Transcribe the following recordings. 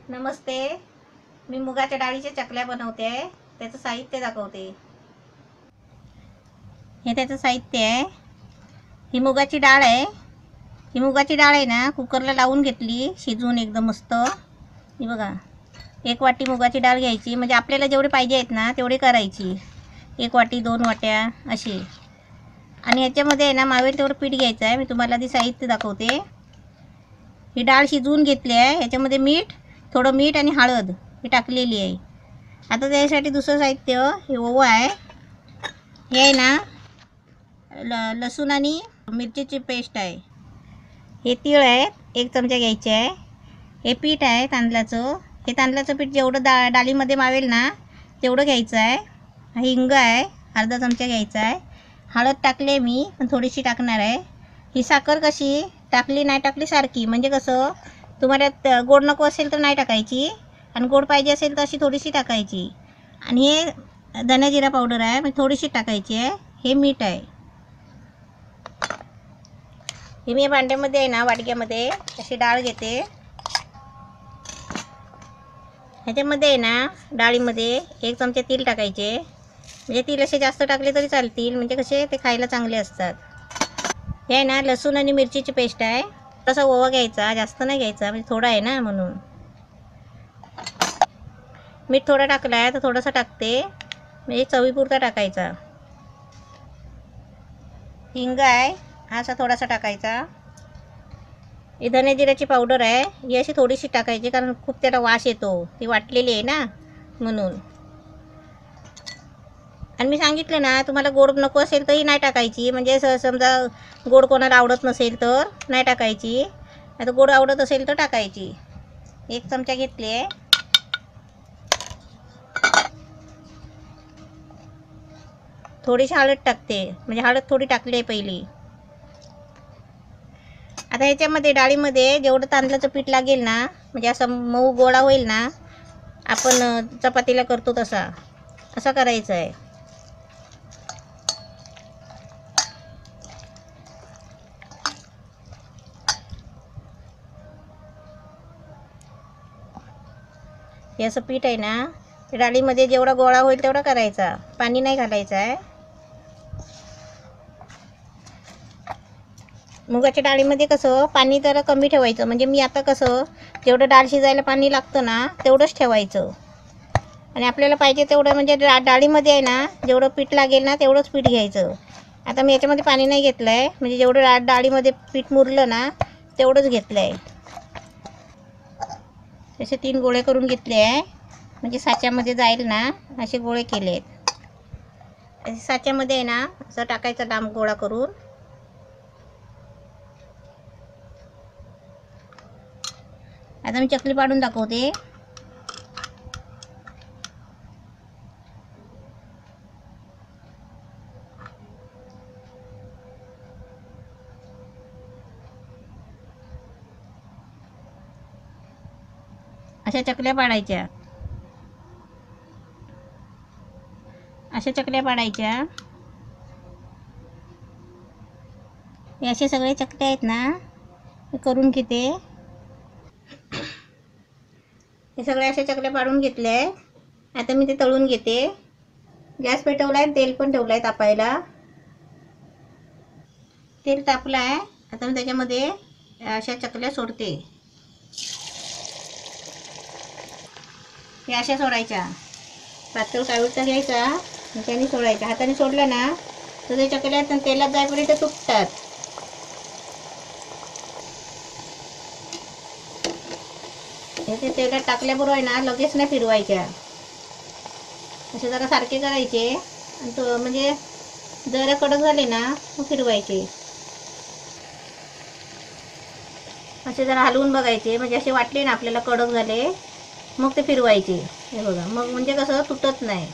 नमस्ते. मी मुगाच्या डाळीच्या चकल्या बनवते आहे. त्याचं साहित्य दाखवते. हे त्याचं साहित्य आहे. ही मुगाची डाळ आहे. ही मुगाची डाळ आहे ना, कुकरला लावून घेतली, शिजवून एकदम मस्त. ही बघा, 1 वाटी मुगाची डाळ घ्यायची. म्हणजे आपल्याला जेवढे पाहिजे आहेत ना तेवढे करायची. 1 वाटी 2 वाट्या अशी. आणि याच्यामध्ये आहे ना मावेल तेवढं पीठ घ्यायचं आहे. मी तुम्हाला आधी साहित्य दाखवते. ही डाळ शिजवून घेतली आहे. याच्यामध्ये थोडं मीठ आणि हळद ही टाकलेली आहे. आता त्यासाठी दुसरं साहित्य हे ओवा आहे. हे आहे ना लसूण आणि मिरचीची पेस्ट आहे. हे तीळ आहेत, 1 चमचा घ्यायचे आहे. हे पीठ आहे तांदळाचं. हे तांदळाचं पीठ जेवढं डाळीमध्ये मावेल ना तेवढं घ्यायचं आहे. हिंग आहे, अर्धा चमचा घ्यायचा आहे. हळद टाकले मी, पण थोडीशी टाकणार आहे. ही साखर कशी टाकली नाही टाकली सारखी. म्हणजे कसं तुम्हाला गोड नको असेल तर नाही टाकायची, आणि गोड पाहिजे असेल तर अशी थोडीशी टाकायची. आणि हे धना जिरा पावडर आहे, म्हणजे थोडीशी टाकायची आहे. हे मीठ आहे. हे मी भांड्यामध्ये आहे ना, वाटक्यामध्ये अशी डाळ घेते. ह्याच्यामध्ये आहे ना डाळीमध्ये 1 चमचा तेल टाकायचे. म्हणजे तेल असे जास्त टाकले तरी चालतील, म्हणजे कसे ते खायला चांगले असतात. हे आहे ना लसूण आणि मिरचीची पेस्ट आहे. तसा ओवा घ्यायचा, जास्त नाही घ्यायचा, म्हणजे थोडा आहे ना म्हणून. मीठ थोडं टाकलं आहे तर थोडंसं टाकते, म्हणजे चवीपुरता टाकायचा. हिंग आहे, हा असा थोडासा टाकायचा. ही धने जिऱ्याची पावडर आहे, ही अशी थोडीशी टाकायची, कारण खूप त्याला वास येतो. ती वाटलेली आहे ना म्हणून. आणि मी सांगितलं ना, तुम्हाला गोड नको असेल तरी नाही टाकायची. म्हणजे समजा गोड कोणाला आवडत नसेल तर नाही टाकायची, आता गोड आवडत असेल तर टाकायची. 1 चमचा घेतली आहे. थोडीशी हळद टाकते, म्हणजे हळद थोडी टाकली आहे पहिली. आता ह्याच्यामध्ये डाळीमध्ये जेवढं तांदळाचं पीठ लागेल ना, म्हणजे असं मऊ गोळा होईल ना, आपण चपातीला करतो तसा, असं करायचं आहे. हे असं पीठ आहे ना, डाळीमध्ये जेवढा गोळा होईल तेवढा करायचा, पाणी नाही घालायचं आहे. मुगाच्या डाळीमध्ये कसं पाणी जरा कमी ठेवायचं. म्हणजे मी आता कसं जेवढं डाळ शिजायला पाणी लागतं ना तेवढंच ठेवायचं. आणि आपल्याला पाहिजे तेवढं, म्हणजे डाळीमध्ये आहे ना जेवढं पीठ लागेल ना तेवढंच पीठ घ्यायचं. आता मी याच्यामध्ये पाणी नाही घेतलं आहे, म्हणजे जेवढं डाळीमध्ये पीठ मुरलं ना तेवढंच घेतलं आहे. तसे 3 गोळे करून घेतले आहे, म्हणजे साच्यामध्ये जाईल ना असे गोळे केले आहेत. साच्यामध्ये आहे ना असं टाकायचं लांब गोळा करून. आता मी चकली पाडून दाखवते. अशा चकल्या पाडायच्या, अशा चकल्या पाडायच्या. हे असे सगळे चकल्या आहेत ना हे करून घेते. हे सगळे अशा चकल्या पाडून घेतल्या आहे. आता मी ते तळून घेते. गॅस पेटवला आहे, तेल पण ठेवलं आहे तापायला. तेल तापलं आहे. आता मी त्याच्यामध्ये अशा चकल्या सोडते. हे अशा सोडायच्या. पातळ काळूचा घ्यायचा, त्याने सोडायचा. हाताने सोडलं ना तर ते चकल्या तेलात जाईपर्यंत तुटतात. हे ते तेलात टाकल्याबरोबर आहे ना लगेच नाही फिरवायच्या. असे जरा सारखे करायचे, आणि तो म्हणजे जरा कडक झाले ना मग फिरवायचे. असे जरा हलवून बघायचे, म्हणजे असे वाटले ना आपल्याला कडक झाले मग ते फिरवायचे. हे बघा, मग म्हणजे कसं तुटत नाही.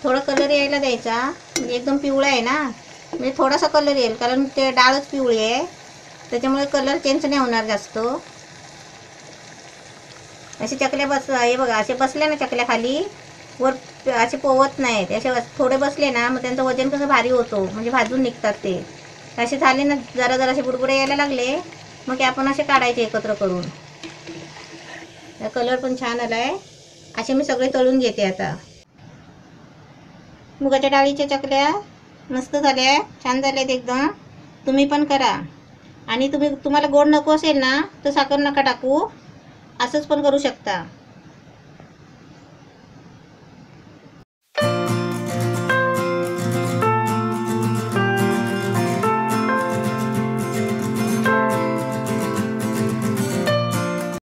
थोडा कलर यायला द्यायचा, म्हणजे एकदम पिवळा आहे ना, म्हणजे थोडासा कलर येईल, कारण ते डाळच पिवळी आहे त्याच्यामुळे कलर चेंज नाही होणार जास्त. असे चकल्या हे बघा, असे बसले ना चकल्या खाली वर असे पोवत नाहीत. असे थोडे बसले ना मग त्यांचं वजन कसं भारी होतो, म्हणजे भाजून निघतात ते. असे झाले ना जरा जरा असे बुडबुडे यायला लागले मग ते आपण असे काढायचे एकत्र करून. कलर पण छान आला आहे. असे मी सगळे तळून घेते आता. मुगाच्या डाळीच्या चकल्या मस्त झाल्या, छान झाल्यात एकदम. तुम्ही पण करा. आणि तुम्हाला गोड नको असेल ना तर साखर नका टाकू, असंच पण करू शकता.